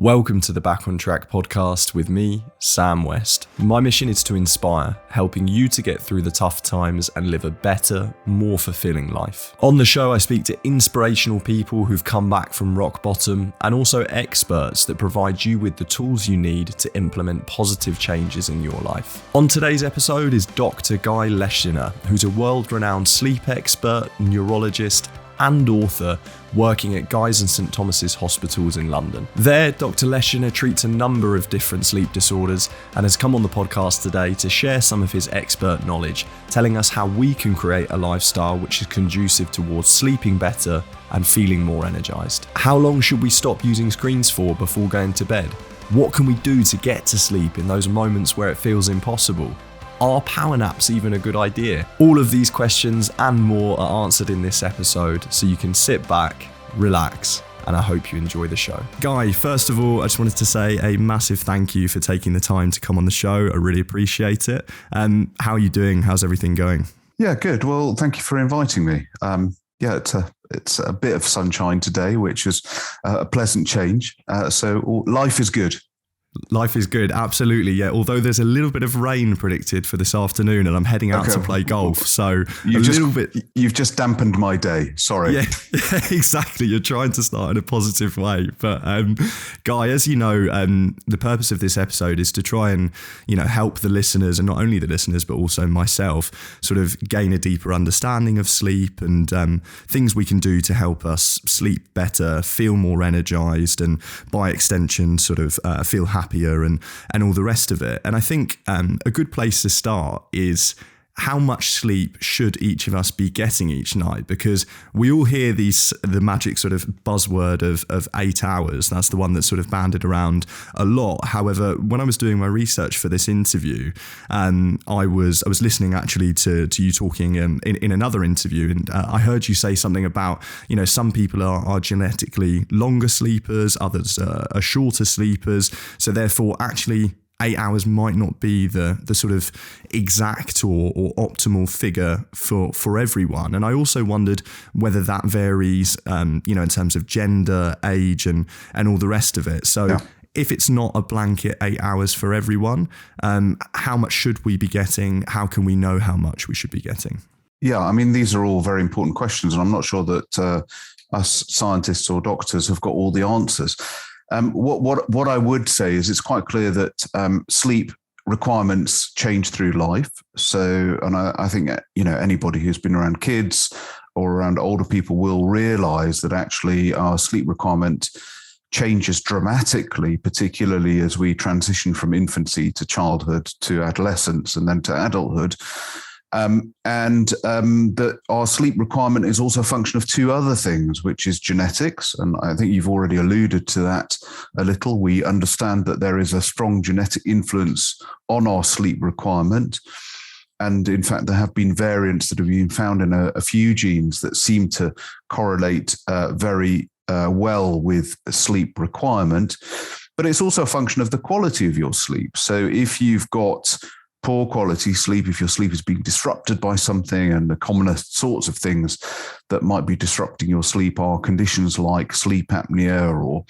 Welcome to the Back on Track podcast with me, Sam West. My mission is to inspire, helping you to get through the tough times and live a better, more fulfilling life. On the show, I speak to inspirational people who've come back from rock bottom and also experts that provide you with the tools you need to implement positive changes in your life. On today's episode is Doctor Guy Leschziner, who's a world-renowned sleep expert, neurologist, and author working at Guy's and St Thomas's hospitals in London. There, Dr. Leschziner treats a number of different sleep disorders and has come on the podcast today to share some of his expert knowledge, telling us how we can create a lifestyle which is conducive towards sleeping better and feeling more energized. How long should we stop using screens for before going to bed? What can we do to get to sleep in those moments where it feels impossible? Are power naps even a good idea? All of these questions and more are answered in this episode, so you can sit back, relax, and I hope you enjoy the show. Guy, first of all, I just wanted to say a massive thank you for taking the time to come on the show. I really appreciate it. How are you doing? How's everything going? Yeah, good. Well, thank you for inviting me. It's a bit of sunshine today, which is a pleasant change. So life is good. Life is good, absolutely, yeah. Although there's a little bit of rain predicted for this afternoon and I'm heading out to play golf, so You've just dampened my day, sorry. Yeah, exactly. You're trying to start in a positive way. But Guy, as you know, the purpose of this episode is to try and, help the listeners, and not only the listeners, but also myself, sort of gain a deeper understanding of sleep and things we can do to help us sleep better, feel more energized, and by extension, sort of feel happier and all the rest of it. And I think a good place to start is how much sleep should each of us be getting each night? Because we all hear the magic sort of buzzword of 8 hours. That's the one that's sort of banded around a lot. However, when I was doing my research for this interview, I was listening actually to you talking in another interview, and I heard you say something about, some people are genetically longer sleepers, others are shorter sleepers. So therefore, actually, 8 hours might not be the sort of exact or optimal figure for everyone. And I also wondered whether that varies, in terms of gender, age, and all the rest of it. So if it's not a blanket 8 hours for everyone, how much should we be getting? How can we know how much we should be getting? Yeah, I mean, these are all very important questions, and I'm not sure that us scientists or doctors have got all the answers. What I would say is it's quite clear that sleep requirements change through life. So, and I think, anybody who's been around kids or around older people will realize that actually our sleep requirement changes dramatically, particularly as we transition from infancy to childhood to adolescence and then to adulthood. That our sleep requirement is also a function of two other things, which is genetics. And I think you've already alluded to that a little. We understand that there is a strong genetic influence on our sleep requirement. And in fact, there have been variants that have been found in a few genes that seem to correlate very well with sleep requirement. But it's also a function of the quality of your sleep. So if you've got poor quality sleep, if your sleep is being disrupted by something, and the commonest sorts of things that might be disrupting your sleep are conditions like sleep apnea or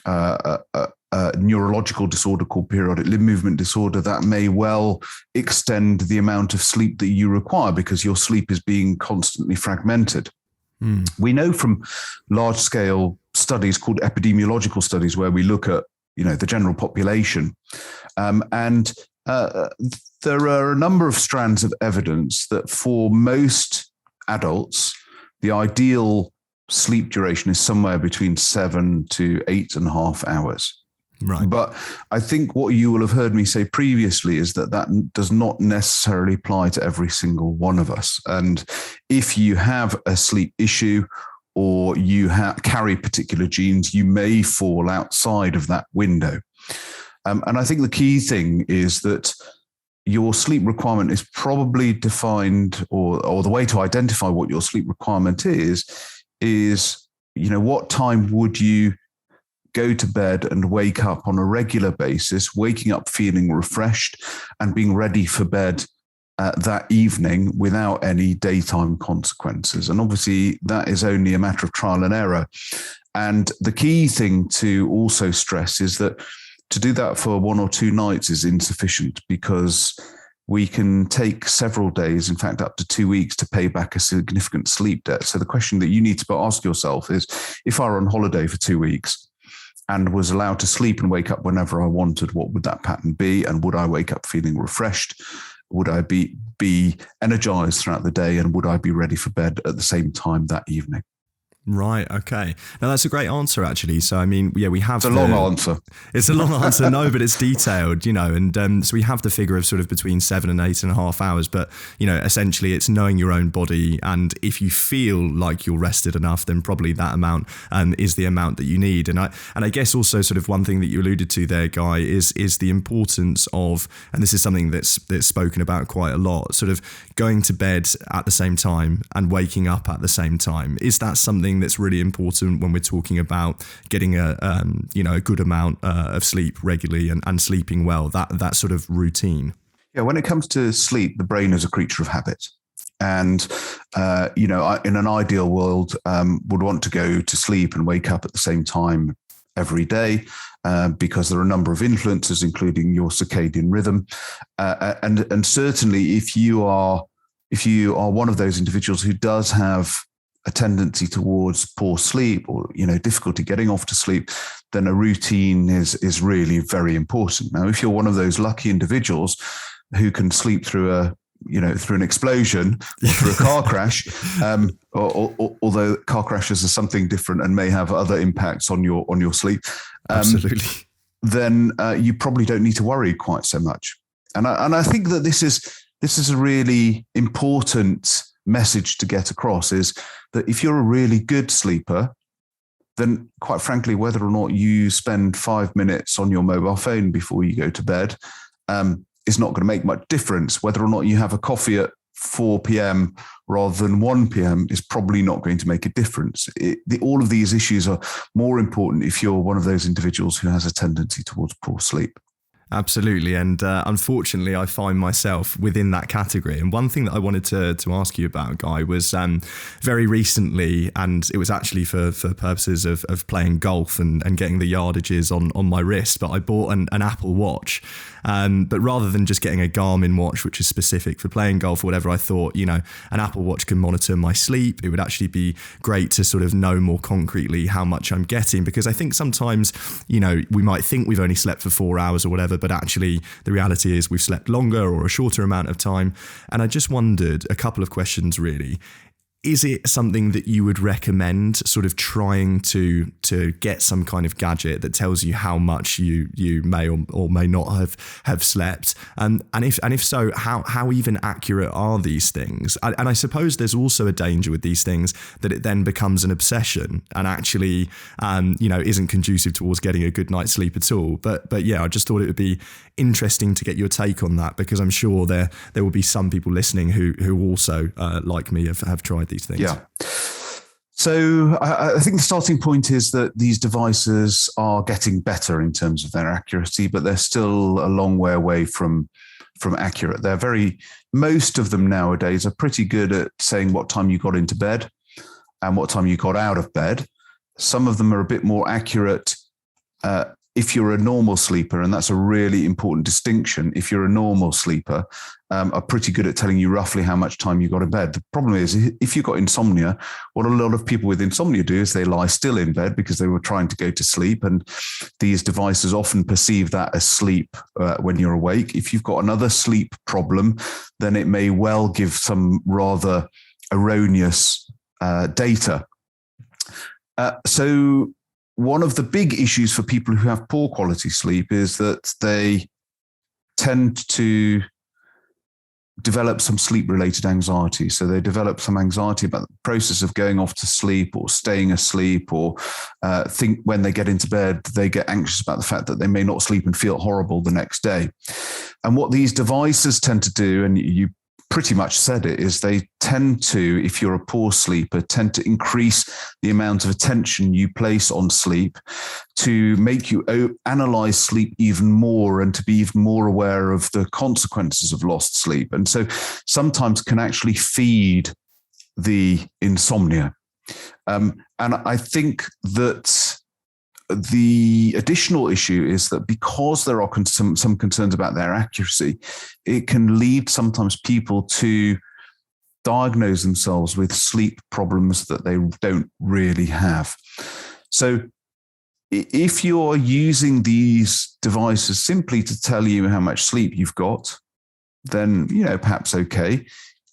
a neurological disorder called periodic limb movement disorder, that may well extend the amount of sleep that you require because your sleep is being constantly fragmented. We know from large-scale studies called epidemiological studies, where we look at the general population, there are a number of strands of evidence that for most adults, the ideal sleep duration is somewhere between 7 to 8.5 hours. Right. But I think what you will have heard me say previously is that does not necessarily apply to every single one of us. And if you have a sleep issue or you carry particular genes, you may fall outside of that window. And I think the key thing is that your sleep requirement is probably defined, or the way to identify what your sleep requirement is, what time would you go to bed and wake up on a regular basis, waking up feeling refreshed and being ready for bed that evening without any daytime consequences. And obviously that is only a matter of trial and error. And the key thing to also stress is that to do that for 1 or 2 nights is insufficient, because we can take several days, in fact, up to 2 weeks to pay back a significant sleep debt. So the question that you need to ask yourself is, if I were on holiday for 2 weeks and was allowed to sleep and wake up whenever I wanted, what would that pattern be? And would I wake up feeling refreshed? Would I be energized throughout the day? And would I be ready for bed at the same time that evening? Right. Okay. Now that's a great answer, actually. So, I mean, yeah, we have. It's a long answer. It's a long answer, no, but it's detailed, and so we have the figure of sort of between 7 and 8.5 hours. But, essentially it's knowing your own body. And if you feel like you're rested enough, then probably that amount is the amount that you need. And I guess also sort of one thing that you alluded to there, Guy, is the importance of, and this is something that's spoken about quite a lot, sort of going to bed at the same time and waking up at the same time. Is that something that's really important when we're talking about getting a good amount of sleep regularly and sleeping well, that sort of routine? Yeah, when it comes to sleep, the brain is a creature of habit. And, in an ideal world, would want to go to sleep and wake up at the same time every day, because there are a number of influences, including your circadian rhythm. And certainly if you are one of those individuals who does have a tendency towards poor sleep or, difficulty getting off to sleep, then a routine is really very important. Now, if you're one of those lucky individuals who can sleep through an explosion or through a car crash, although car crashes are something different and may have other impacts on your sleep, absolutely, then you probably don't need to worry quite so much. And I think that this is a really important message to get across, is that if you're a really good sleeper, then quite frankly, whether or not you spend 5 minutes on your mobile phone before you go to bed is not going to make much difference. Whether or not you have a coffee at 4 p.m. rather than 1 p.m. is probably not going to make a difference. All of these issues are more important if you're one of those individuals who has a tendency towards poor sleep. Absolutely. And unfortunately, I find myself within that category. And one thing that I wanted to ask you about, Guy, was very recently, and it was actually for purposes of playing golf and getting the yardages on my wrist, but I bought an Apple Watch. But rather than just getting a Garmin watch, which is specific for playing golf or whatever, I thought, an Apple Watch can monitor my sleep. It would actually be great to sort of know more concretely how much I'm getting, because I think sometimes, we might think we've only slept for 4 hours or whatever, but actually the reality is we've slept longer or a shorter amount of time. And I just wondered a couple of questions, really. Is it something that you would recommend, sort of trying to get some kind of gadget that tells you how much you may or may not have slept? And if so, how even accurate are these things? And I suppose there's also a danger with these things that it then becomes an obsession and actually isn't conducive towards getting a good night's sleep at all. But yeah, I just thought it would be interesting to get your take on that, because I'm sure there will be some people listening who also like me have tried these things. Yeah. So I think the starting point is that these devices are getting better in terms of their accuracy, but they're still a long way away from accurate. Most of them nowadays are pretty good at saying what time you got into bed and what time you got out of bed. Some of them are a bit more accurate if you're a normal sleeper, and that's a really important distinction. If you're a normal sleeper, are pretty good at telling you roughly how much time you got in bed. The problem is, if you've got insomnia, what a lot of people with insomnia do is they lie still in bed because they were trying to go to sleep, and these devices often perceive that as sleep when you're awake. If you've got another sleep problem, then it may well give some rather erroneous data. So one of the big issues for people who have poor quality sleep is that they tend to develop some sleep-related anxiety. So they develop some anxiety about the process of going off to sleep or staying asleep, or think when they get into bed, they get anxious about the fact that they may not sleep and feel horrible the next day. And what these devices tend to do, and you pretty much said it, is they tend to, if you're a poor sleeper, tend to increase the amount of attention you place on sleep to make you analyze sleep even more and to be even more aware of the consequences of lost sleep. And so sometimes can actually feed the insomnia. And I think that the additional issue is that because there are some concerns about their accuracy, it can lead sometimes people to diagnose themselves with sleep problems that they don't really have. So if you're using these devices simply to tell you how much sleep you've got, then, perhaps okay.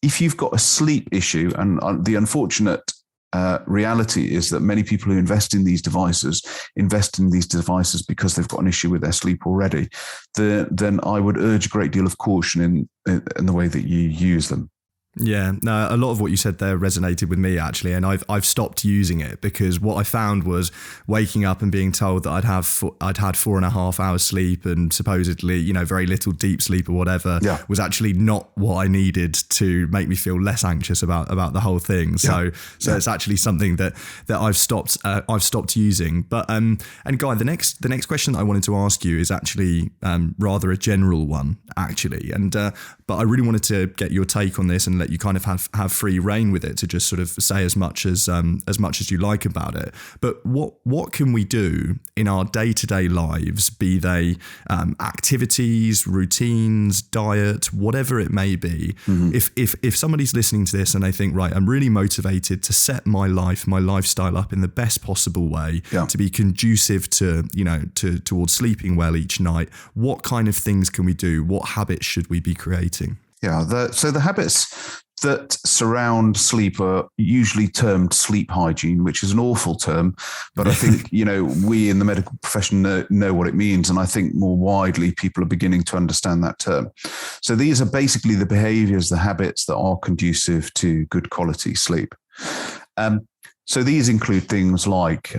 If you've got a sleep issue, and the unfortunate reality is that many people who invest in these devices because they've got an issue with their sleep already, then I would urge a great deal of caution in the way that you use them. Yeah, no, a lot of what you said there resonated with me actually, and I've stopped using it because what I found was waking up and being told that I'd had 4.5 hours sleep and supposedly, very little deep sleep or whatever was actually not what I needed to make me feel less anxious about the whole thing. So it's actually something that I've stopped using. But and Guy, the next question that I wanted to ask you is actually rather a general one actually, and but I really wanted to get your take on this and let you kind of have free reign with it to just sort of say as much as you like about it. But what can we do in our day-to-day lives, be they activities, routines, diet, whatever it may be, if somebody's listening to this and they think, right, I'm really motivated to set my lifestyle up in the best possible way to be conducive to towards sleeping well each night, what kind of things can we do? What habits should we be creating? Yeah, so the habits that surround sleep are usually termed sleep hygiene, which is an awful term, but I think, we in the medical profession know what it means. And I think more widely, people are beginning to understand that term. So these are basically the behaviors, the habits that are conducive to good quality sleep. So these include things like,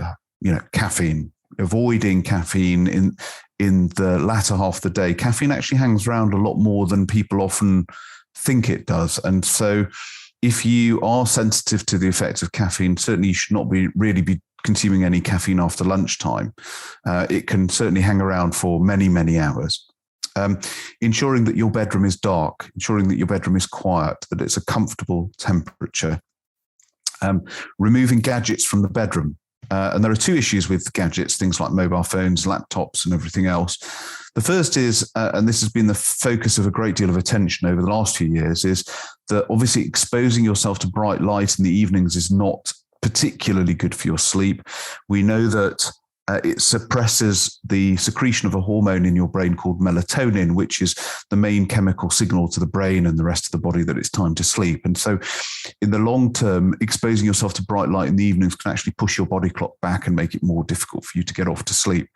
caffeine, avoiding caffeine in the latter half of the day. Caffeine actually hangs around a lot more than people often think it does. And so if you are sensitive to the effects of caffeine, certainly you should not really be consuming any caffeine after lunchtime. It can certainly hang around for many, many hours. Ensuring that your bedroom is dark, ensuring that your bedroom is quiet, that it's a comfortable temperature. Removing gadgets from the bedroom. And there are two issues with gadgets, things like mobile phones, laptops, and everything else. The first is, and this has been the focus of a great deal of attention over the last few years, is that obviously exposing yourself to bright light in the evenings is not particularly good for your sleep. We know that it suppresses the secretion of a hormone in your brain called melatonin, which is the main chemical signal to the brain and the rest of the body that it's time to sleep. And so in the long term, exposing yourself to bright light in the evenings can actually push your body clock back and make it more difficult for you to get off to sleep.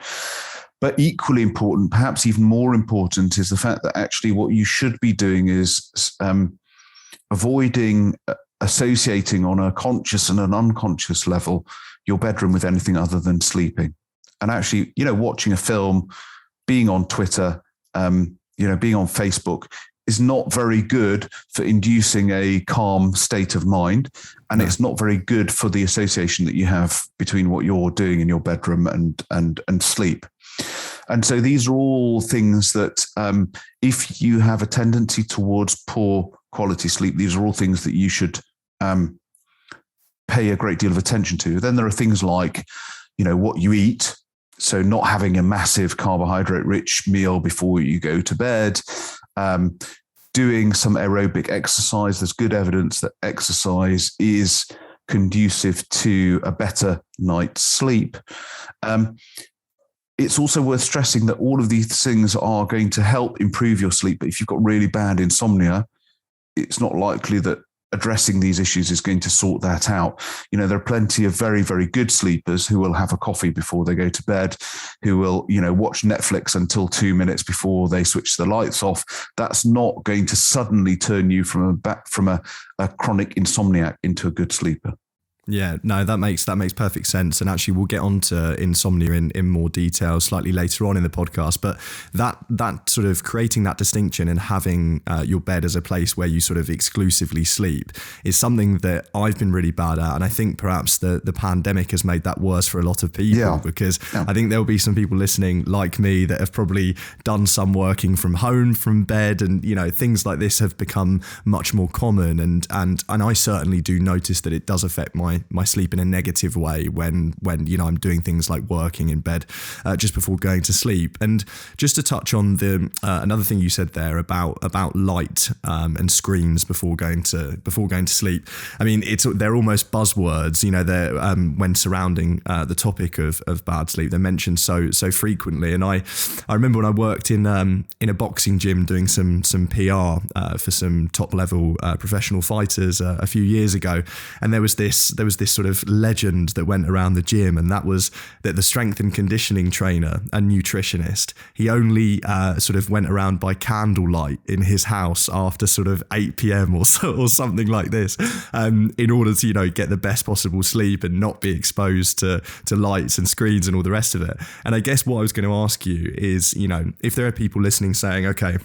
But equally important, perhaps even more important, is the fact that actually what you should be doing is avoiding associating on a conscious and an unconscious level your bedroom with anything other than sleeping. And actually, watching a film, being on Twitter, being on Facebook is not very good for inducing a calm state of mind. And it's not very good for the association that you have between what you're doing in your bedroom and sleep. And so these are all things that if you have a tendency towards poor quality sleep, these are all things that you should pay a great deal of attention to. Then there are things like, what you eat. So not having a massive carbohydrate-rich meal before you go to bed, doing some aerobic exercise. There's good evidence that exercise is conducive to a better night's sleep. It's also worth stressing that all of these things are going to help improve your sleep. But if you've got really bad insomnia, it's not likely that addressing these issues is going to sort that out. There are plenty of very, very good sleepers who will have a coffee before they go to bed, who will, watch Netflix until 2 minutes before they switch the lights off. That's not going to suddenly turn you from a chronic insomniac into a good sleeper. Yeah, no, that makes perfect sense. And actually, we'll get on to insomnia in more detail slightly later on in the podcast. But that sort of creating that distinction and having your bed as a place where you sort of exclusively sleep is something that I've been really bad at. And I think perhaps the pandemic has made that worse for a lot of people because I think there'll be some people listening like me that have probably done some working from home, from bed, and things like this have become much more common. And I certainly do notice that it does affect my my sleep in a negative way when I'm doing things like working in bed just before going to sleep. And just to touch on the another thing you said there about light and screens before going to sleep. I mean, they're almost buzzwords, they're when surrounding the topic of bad sleep. They're mentioned so frequently. And I remember when I worked in a boxing gym doing some PR for some top level professional fighters a few years ago, and there was this sort of legend that went around the gym, and that was that the strength and conditioning trainer and nutritionist, he only sort of went around by candlelight in his house after sort of 8 p.m. or something like this, in order to get the best possible sleep and not be exposed to lights and screens and all the rest of it. And I guess what I was going to ask you is, if there are people listening saying, okay,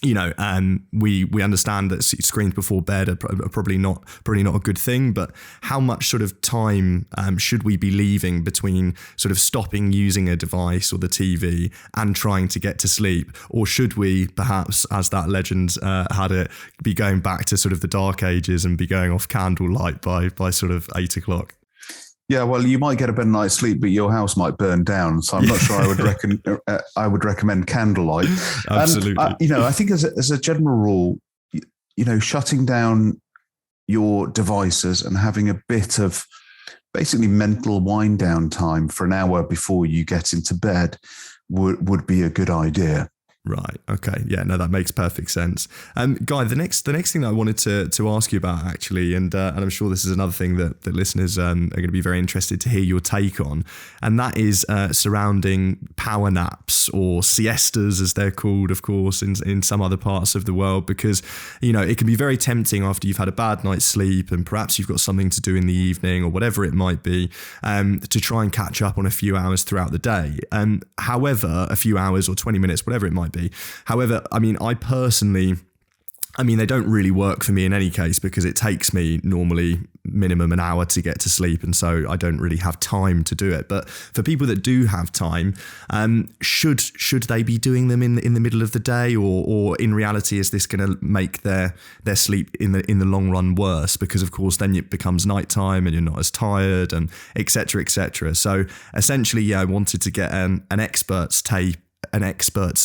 we understand that screens before bed are probably not a good thing, but how much sort of time should we be leaving between sort of stopping using a device or the TV and trying to get to sleep? Or should we perhaps, as that legend had it, be going back to sort of the dark ages and be going off candlelight by sort of 8 o'clock? Yeah, well, you might get a better night's sleep, but your house might burn down. So I'm not sure I would recommend candlelight. Absolutely. I think as a general rule, shutting down your devices and having a bit of basically mental wind down time for an hour before you get into bed would be a good idea. Right. Okay. Yeah. No, that makes perfect sense. Guy, the next thing that I wanted to ask you about actually, and I'm sure this is another thing that listeners are going to be very interested to hear your take on, and that is surrounding power naps or siestas, as they're called, of course, in some other parts of the world, because it can be very tempting after you've had a bad night's sleep and perhaps you've got something to do in the evening or whatever it might be, to try and catch up on a few hours throughout the day. However, a few hours or 20 minutes, whatever it might be. However, I mean, they don't really work for me in any case, because it takes me normally minimum an hour to get to sleep, and so I don't really have time to do it. But for people that do have time, should they be doing them in the middle of the day, or in reality is this going to make their sleep in the long run worse? Because of course then it becomes nighttime and you're not as tired, and etc. etc. So essentially, yeah, I wanted to get an expert's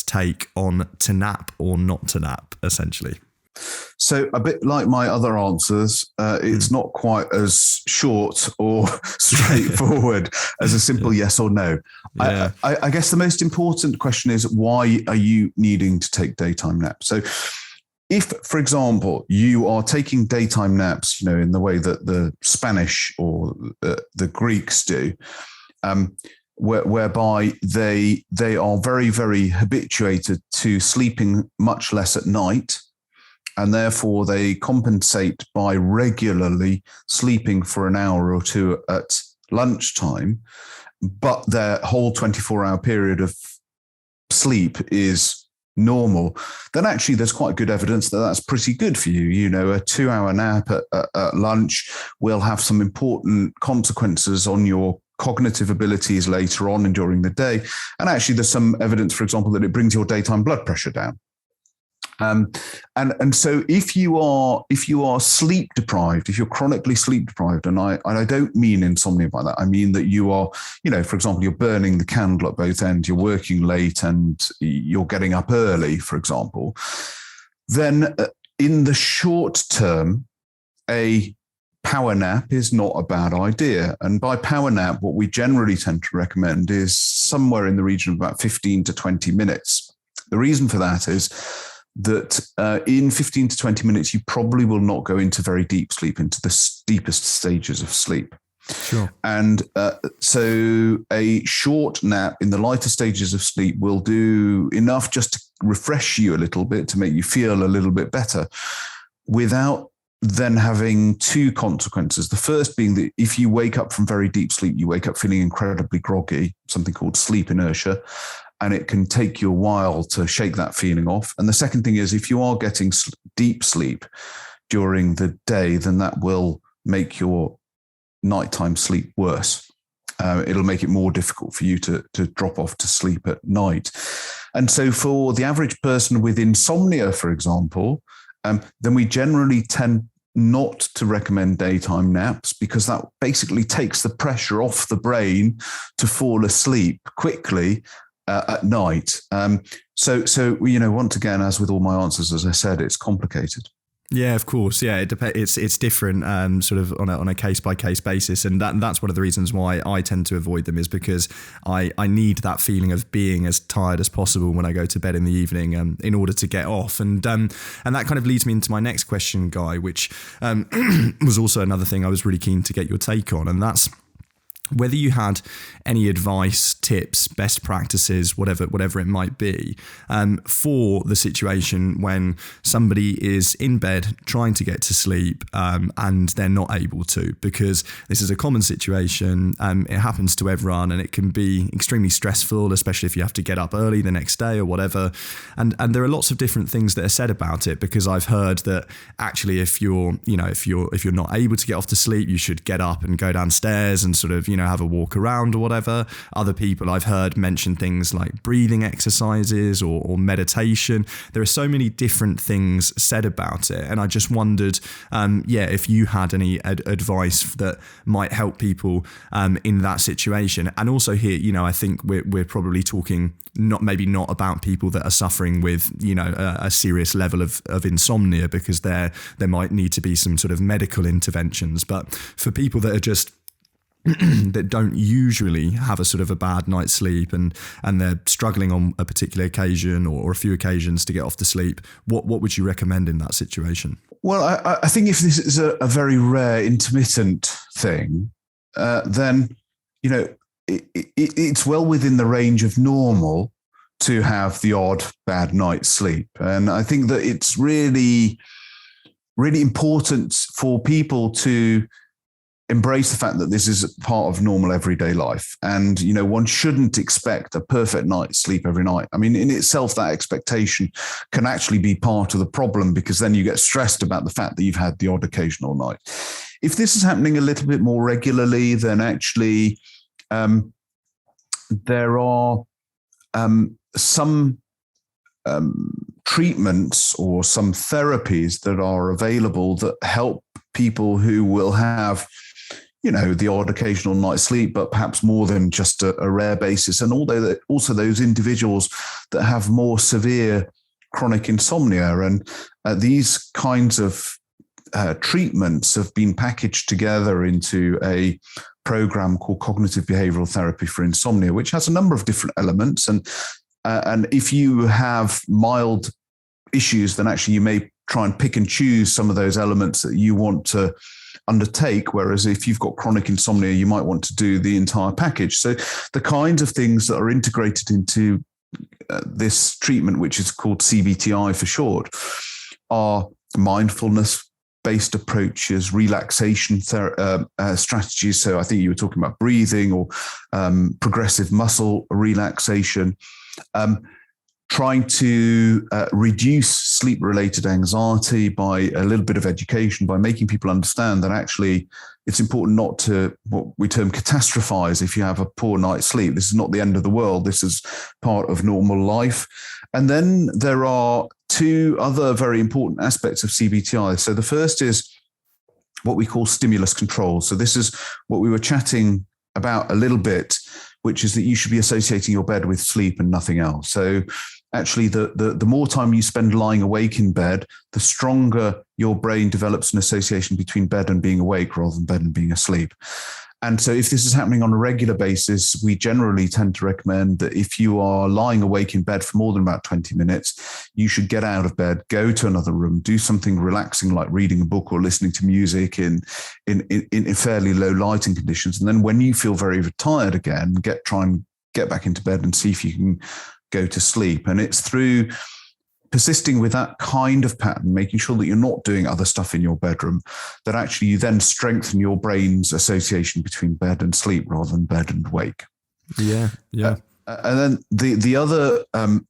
take on to nap or not to nap, essentially. So a bit like my other answers, it's not quite as short or straightforward as a simple yes or no. Yeah. I guess the most important question is, why are you needing to take daytime naps? So if, for example, you are taking daytime naps, in the way that the Spanish or the Greeks do, whereby they are very, very habituated to sleeping much less at night, and therefore they compensate by regularly sleeping for an hour or two at lunchtime, but their whole 24-hour period of sleep is normal, then actually there's quite good evidence that that's pretty good for you. A 2-hour nap at lunch will have some important consequences on your cognitive abilities later on and during the day. And actually there's some evidence, for example, that it brings your daytime blood pressure down. And so if you are sleep deprived, if you're chronically sleep deprived, and I don't mean insomnia by that, I mean that you are, for example, you're burning the candle at both ends, you're working late and you're getting up early, for example, then in the short term, a power nap is not a bad idea. And by power nap, what we generally tend to recommend is somewhere in the region of about 15 to 20 minutes. The reason for that is that in 15 to 20 minutes, you probably will not go into very deep sleep, into the deepest stages of sleep. Sure. And so a short nap in the lighter stages of sleep will do enough just to refresh you a little bit, to make you feel a little bit better, without then having two consequences. The first being that if you wake up from very deep sleep, you wake up feeling incredibly groggy, something called sleep inertia, and it can take you a while to shake that feeling off. And the second thing is, if you are getting deep sleep during the day, then that will make your nighttime sleep worse. It'll make it more difficult for you to drop off to sleep at night. And so for the average person with insomnia, for example, then we generally tend not to recommend daytime naps, because that basically takes the pressure off the brain to fall asleep quickly at night. So once again, as with all my answers, as I said, it's complicated. Yeah, of course. Yeah, it's different, sort of on a case by case basis, and that's one of the reasons why I tend to avoid them, is because I need that feeling of being as tired as possible when I go to bed in the evening, in order to get off. And that kind of leads me into my next question, Guy, which was also another thing I was really keen to get your take on, and that's whether you had any advice, tips, best practices, whatever it might be, for the situation when somebody is in bed trying to get to sleep, and they're not able to, because this is a common situation. It happens to everyone, and it can be extremely stressful, especially if you have to get up early the next day or whatever. And there are lots of different things that are said about it, because I've heard that actually if you're not able to get off to sleep, you should get up and go downstairs and sort of, have a walk around or whatever. Other people I've heard mention things like breathing exercises or meditation. There are so many different things said about it, and I just wondered, if you had any advice that might help people in that situation. And also here, I think we're probably talking not about people that are suffering with a serious level of insomnia, because there might need to be some sort of medical interventions, but for people that are just that don't usually have a sort of a bad night's sleep, and they're struggling on a particular occasion or a few occasions to get off to sleep, what would you recommend in that situation? Well, I think if this is a very rare intermittent thing, then it's well within the range of normal to have the odd bad night's sleep. And I think that it's really, really important for people to embrace the fact that this is part of normal everyday life. And, one shouldn't expect a perfect night's sleep every night. I mean, in itself, that expectation can actually be part of the problem, because then you get stressed about the fact that you've had the odd occasional night. If this is happening a little bit more regularly, then actually there are some treatments or some therapies that are available that help people who will have the odd occasional night's sleep, but perhaps more than just a rare basis. And also those individuals that have more severe chronic insomnia. And these kinds of treatments have been packaged together into a program called Cognitive Behavioral Therapy for Insomnia, which has a number of different elements. And if you have mild issues, then actually you may try and pick and choose some of those elements that you want to undertake. Whereas if you've got chronic insomnia, you might want to do the entire package. So the kinds of things that are integrated into this treatment, which is called CBTI for short, are mindfulness-based approaches, relaxation strategies. So I think you were talking about breathing or progressive muscle relaxation, trying to reduce sleep-related anxiety by a little bit of education, by making people understand that actually it's important not to, what we term, catastrophize if you have a poor night's sleep. This is not the end of the world. This is part of normal life. And then there are two other very important aspects of CBTI. So the first is what we call stimulus control. So this is what we were chatting about a little bit, which is that you should be associating your bed with sleep and nothing else. So actually, the more time you spend lying awake in bed, the stronger your brain develops an association between bed and being awake rather than bed and being asleep. And so if this is happening on a regular basis, we generally tend to recommend that if you are lying awake in bed for more than about 20 minutes, you should get out of bed, go to another room, do something relaxing like reading a book or listening to music in fairly low lighting conditions. And then when you feel very tired again, try and get back into bed and see if you can go to sleep. And it's through persisting with that kind of pattern, making sure that you're not doing other stuff in your bedroom, that actually you then strengthen your brain's association between bed and sleep rather than bed and wake. Yeah. And then the other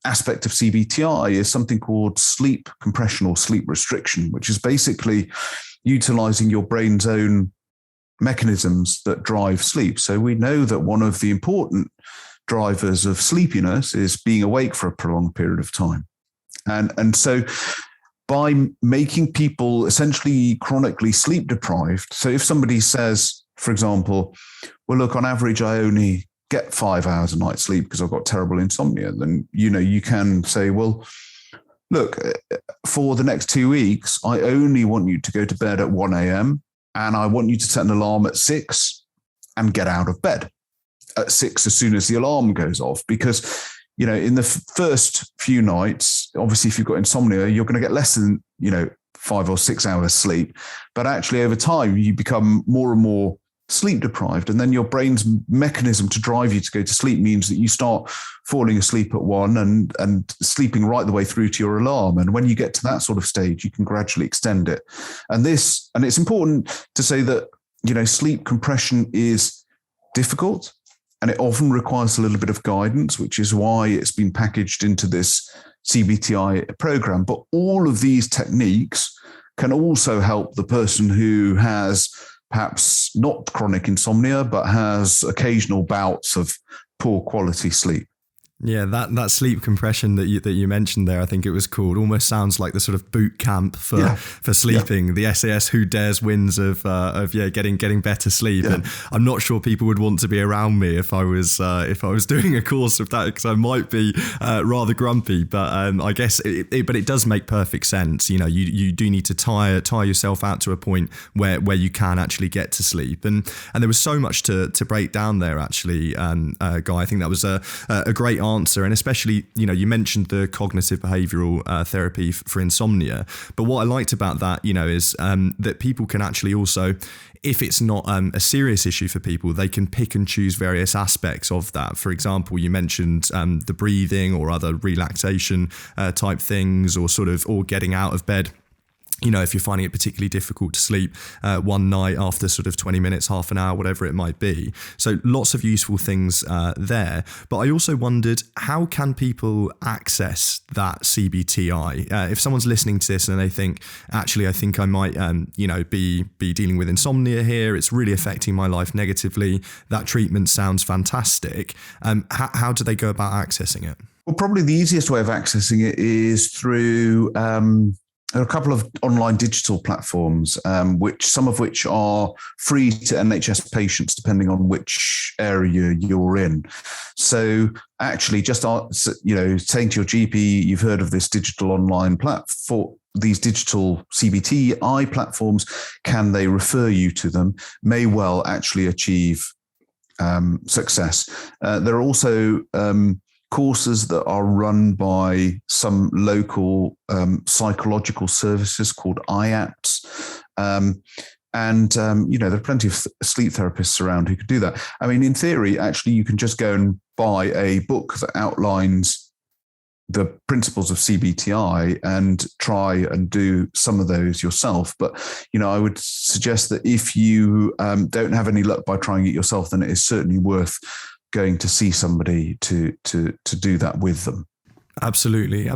aspect of CBTI is something called sleep compression or sleep restriction, which is basically utilizing your brain's own mechanisms that drive sleep. So we know that one of the important drivers of sleepiness is being awake for a prolonged period of time. And so by making people essentially chronically sleep deprived. So if somebody says, for example, well, look, on average, I only get 5 hours a night sleep because I've got terrible insomnia, then, you can say, well, look, for the next 2 weeks, I only want you to go to bed at 1 a.m. and I want you to set an alarm at 6 and get out of bed at 6 as soon as the alarm goes off. Because, in the first few nights, obviously, if you've got insomnia, you're going to get less than, 5 or 6 hours sleep. But actually, over time, you become more and more sleep deprived. And then your brain's mechanism to drive you to go to sleep means that you start falling asleep at 1 and sleeping right the way through to your alarm. And when you get to that sort of stage, you can gradually extend it. And it's important to say that, sleep compression is difficult and it often requires a little bit of guidance, which is why it's been packaged into this CBTI program. But all of these techniques can also help the person who has perhaps not chronic insomnia, but has occasional bouts of poor quality sleep. Yeah, that sleep compression that you mentioned there, I think it was called, almost sounds like the sort of boot camp for sleeping. Yeah. The SAS Who Dares wins of getting better sleep. Yeah. And I'm not sure people would want to be around me if I was doing a course of that, because I might be rather grumpy. But I guess it does make perfect sense. You do need to tire yourself out to a point where you can actually get to sleep. And there was so much to break down there actually, Guy. I think that was a great answer, and especially you mentioned the cognitive behavioral therapy for insomnia, but what I liked about that is that people can actually also, if it's not a serious issue for people, they can pick and choose various aspects of that. For example, you mentioned the breathing or other relaxation type things, or getting out of bed. If you're finding it particularly difficult to sleep one night after sort of 20 minutes, half an hour, whatever it might be. So lots of useful things there. But I also wondered, how can people access that CBTI? If someone's listening to this and they think, actually, I think I might, be dealing with insomnia here. It's really affecting my life negatively. That treatment sounds fantastic. How do they go about accessing it? Well, probably the easiest way of accessing it is through there are a couple of online digital platforms, some of which are free to NHS patients, depending on which area you're in. So actually just, saying to your GP, you've heard of this digital online platform, these digital CBTI platforms, can they refer you to them, may well actually achieve success. There are also courses that are run by some local psychological services called IAPS. There are plenty of sleep therapists around who could do that. I mean, in theory, actually, you can just go and buy a book that outlines the principles of CBTI and try and do some of those yourself. But, I would suggest that if you don't have any luck by trying it yourself, then it is certainly worth going to see somebody to do that with them. Absolutely.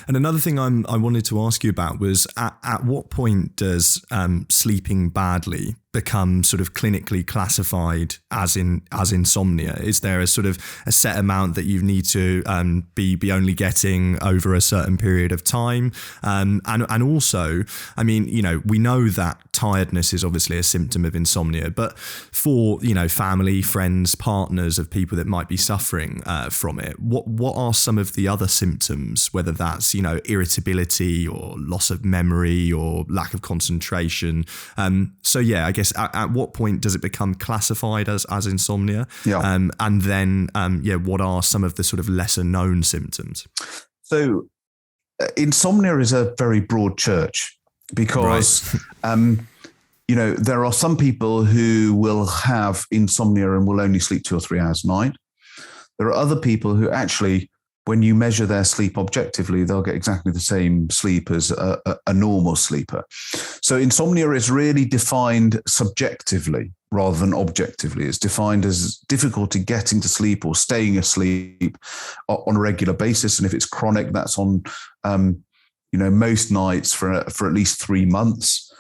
And another thing I wanted to ask you about was at what point does sleeping badly become sort of clinically classified as insomnia? Is there a sort of a set amount that you need to be only getting over a certain period of time? And also, I mean, we know that tiredness is obviously a symptom of insomnia, but for, family, friends, partners of people that might be suffering from it, what are some of the other symptoms, whether that's, irritability or loss of memory or lack of concentration? I guess at what point does it become classified as insomnia? Yeah. And then, what are some of the sort of lesser known symptoms? So insomnia is a very broad church because, there are some people who will have insomnia and will only sleep 2 or 3 hours a night. There are other people who actually, when you measure their sleep objectively, they'll get exactly the same sleep as a normal sleeper. So insomnia is really defined subjectively rather than objectively. It's defined as difficulty getting to sleep or staying asleep on a regular basis. And if it's chronic, that's on, most nights for at least 3 months.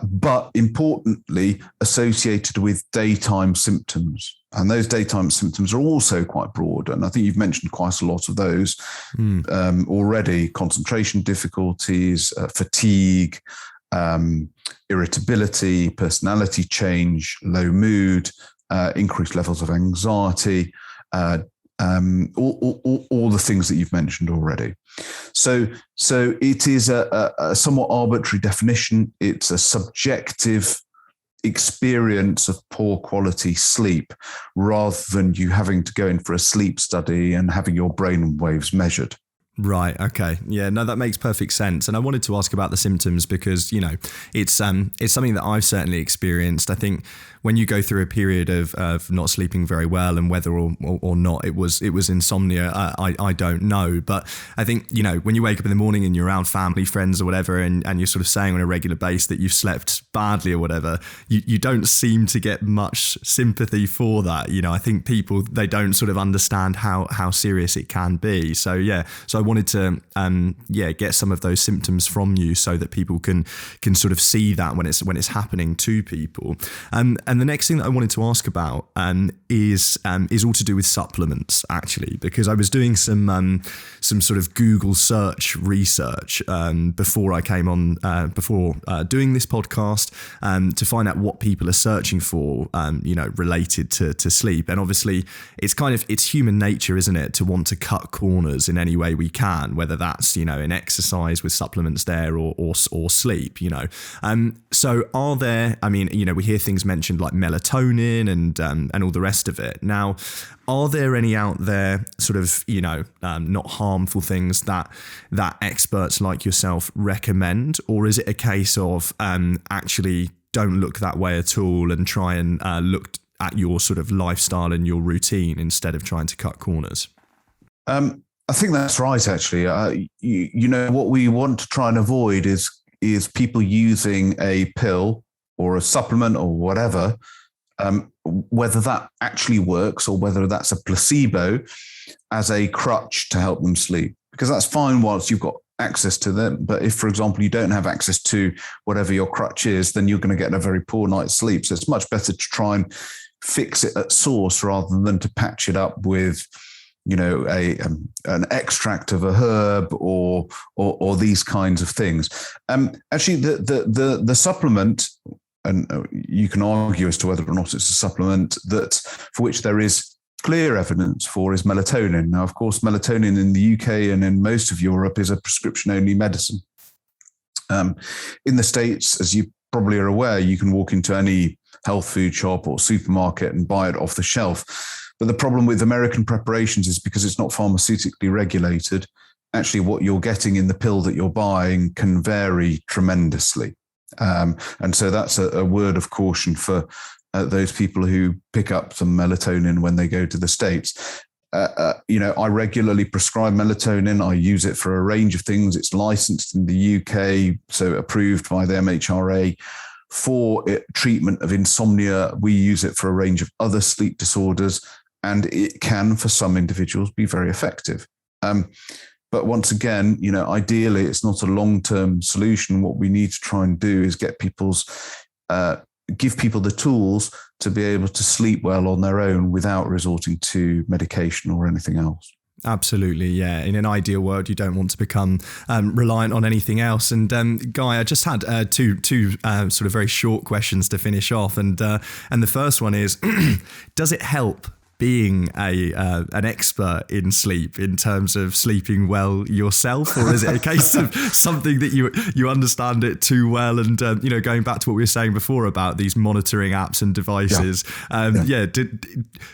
but importantly associated with daytime symptoms. And those daytime symptoms are also quite broad. And I think you've mentioned quite a lot of those already: concentration difficulties, fatigue, irritability, personality change, low mood, increased levels of anxiety, all the things that you've mentioned already. So it is a somewhat arbitrary definition. It's a subjective experience of poor quality sleep, rather than you having to go in for a sleep study and having your brain waves measured. Right. Okay. Yeah. No, that makes perfect sense. And I wanted to ask about the symptoms because, it's something that I've certainly experienced. I think when you go through a period of not sleeping very well, and whether or not it was insomnia, I don't know. But I think, when you wake up in the morning and you're around family, friends or whatever, and you're sort of saying on a regular basis that you've slept badly or whatever, you don't seem to get much sympathy for that. I think people, they don't sort of understand how serious it can be. So I wanted to get some of those symptoms from you so that people can sort of see that when it's happening to people. And the next thing that I wanted to ask about is all to do with supplements, actually, because I was doing some sort of Google search research before I came on before doing this podcast to find out what people are searching for related to sleep. And obviously it's human nature, isn't it, to want to cut corners in any way we can, whether that's in exercise with supplements there or sleep. So are there? I mean, we hear things mentioned like melatonin and all the rest of it. Now, are there any out there sort of not harmful things that experts like yourself recommend, or is it a case of actually don't look that way at all and try and look at your sort of lifestyle and your routine instead of trying to cut corners? I think that's right, actually. What we want to try and avoid is people using a pill or a supplement or whatever, whether that actually works or whether that's a placebo, as a crutch to help them sleep. Because that's fine whilst you've got access to them. But if, for example, you don't have access to whatever your crutch is, then you're going to get a very poor night's sleep. So it's much better to try and fix it at source rather than to patch it up with an extract of a herb or these kinds of things. Actually, the supplement, and you can argue as to whether or not it's a supplement that for which there is clear evidence for, is melatonin. Now, of course, melatonin in the UK and in most of Europe is a prescription-only medicine. In the States, as you probably are aware, you can walk into any health food shop or supermarket and buy it off the shelf. But the problem with American preparations is because it's not pharmaceutically regulated, actually what you're getting in the pill that you're buying can vary tremendously. And so that's a word of caution for those people who pick up some melatonin when they go to the States. I regularly prescribe melatonin. I use it for a range of things. It's licensed in the UK, so approved by the MHRA. For treatment of insomnia, we use it for a range of other sleep disorders, and it can, for some individuals, be very effective. But once again, ideally, it's not a long-term solution. What we need to try and do is give people the tools to be able to sleep well on their own without resorting to medication or anything else. Absolutely, yeah. In an ideal world, you don't want to become reliant on anything else. And Guy, I just had two sort of very short questions to finish off. And the first one is, does it help being an expert in sleep in terms of sleeping well yourself, or is it a case of something that you understand it too well? And going back to what we were saying before about these monitoring apps and devices,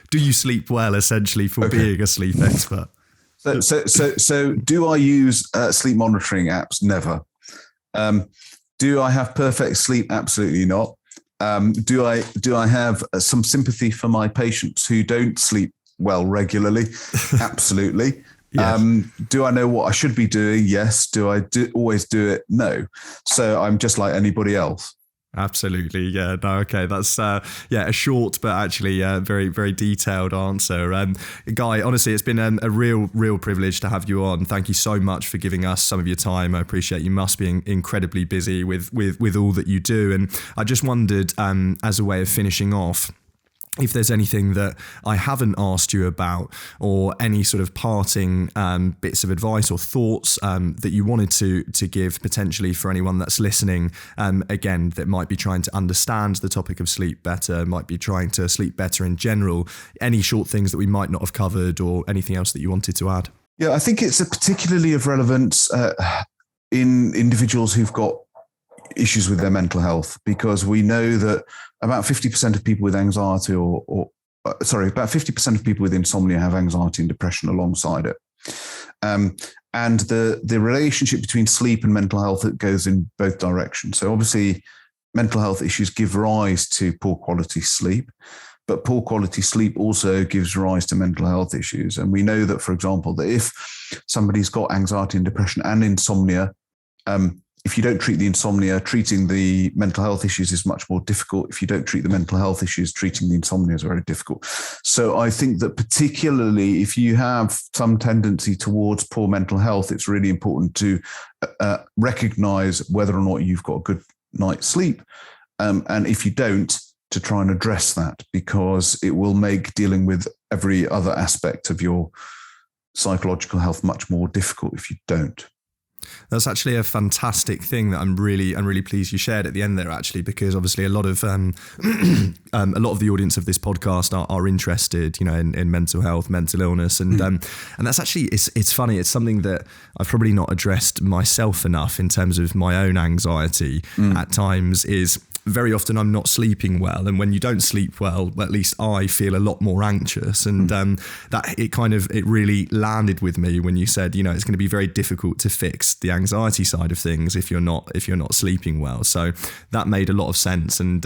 do you sleep well essentially for being a sleep expert? So do I use sleep monitoring apps? Never. Do I have perfect sleep? Absolutely not. Do I have some sympathy for my patients who don't sleep well regularly? Absolutely. Yes. Do I know what I should be doing? Yes. Do I always do it? No. So I'm just like anybody else. Absolutely. Yeah. No. Okay. That's a short but actually very very detailed answer. Guy, honestly, it's been a real privilege to have you on. Thank you so much for giving us some of your time. I appreciate you must be incredibly busy with all that you do. And I just wondered, as a way of finishing off, if there's anything that I haven't asked you about, or any sort of parting bits of advice or thoughts that you wanted to give potentially for anyone that's listening, again, that might be trying to understand the topic of sleep better, might be trying to sleep better in general, any short things that we might not have covered, or anything else that you wanted to add? Yeah, I think it's particularly of relevance in individuals who've got issues with their mental health, because we know that about 50% of people with anxiety about 50% of people with insomnia have anxiety and depression alongside it. And the relationship between sleep and mental health, it goes in both directions. So obviously mental health issues give rise to poor quality sleep, but poor quality sleep also gives rise to mental health issues. And we know that, for example, that if somebody's got anxiety and depression and insomnia, if you don't treat the insomnia, treating the mental health issues is much more difficult. If you don't treat the mental health issues, treating the insomnia is very difficult. So I think that particularly if you have some tendency towards poor mental health, it's really important to recognize whether or not you've got a good night's sleep. And if you don't, to try and address that, because it will make dealing with every other aspect of your psychological health much more difficult if you don't. That's actually a fantastic thing that I'm really pleased you shared at the end there, actually, because obviously a lot of the audience of this podcast are interested, in mental health, mental illness, and that's actually it's funny. It's something that I've probably not addressed myself enough in terms of my own anxiety. At times is very often I'm not sleeping well, and when you don't sleep well, at least I feel a lot more anxious, and that it really landed with me when you said, it's going to be very difficult to fix the anxiety side of things if you're not sleeping well. So that made a lot of sense, and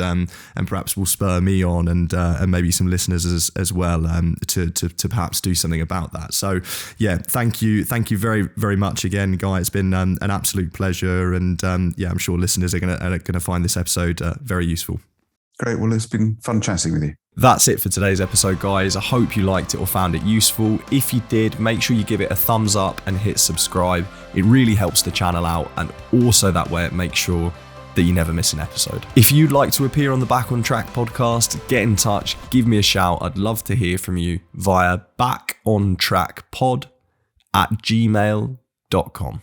perhaps will spur me on and maybe some listeners as well to perhaps do something about that. So yeah, thank you very very much again, Guy. It's been an absolute pleasure, and I'm sure listeners are gonna find this episode very useful. Great. Well, it's been fun chatting with you. That's it for today's episode, guys. I hope you liked it or found it useful. If you did, make sure you give it a thumbs up and hit subscribe. It really helps the channel out, and also that way it makes sure that you never miss an episode. If you'd like to appear on the Back on Track podcast, get in touch, give me a shout. I'd love to hear from you via backontrackpod@gmail.com.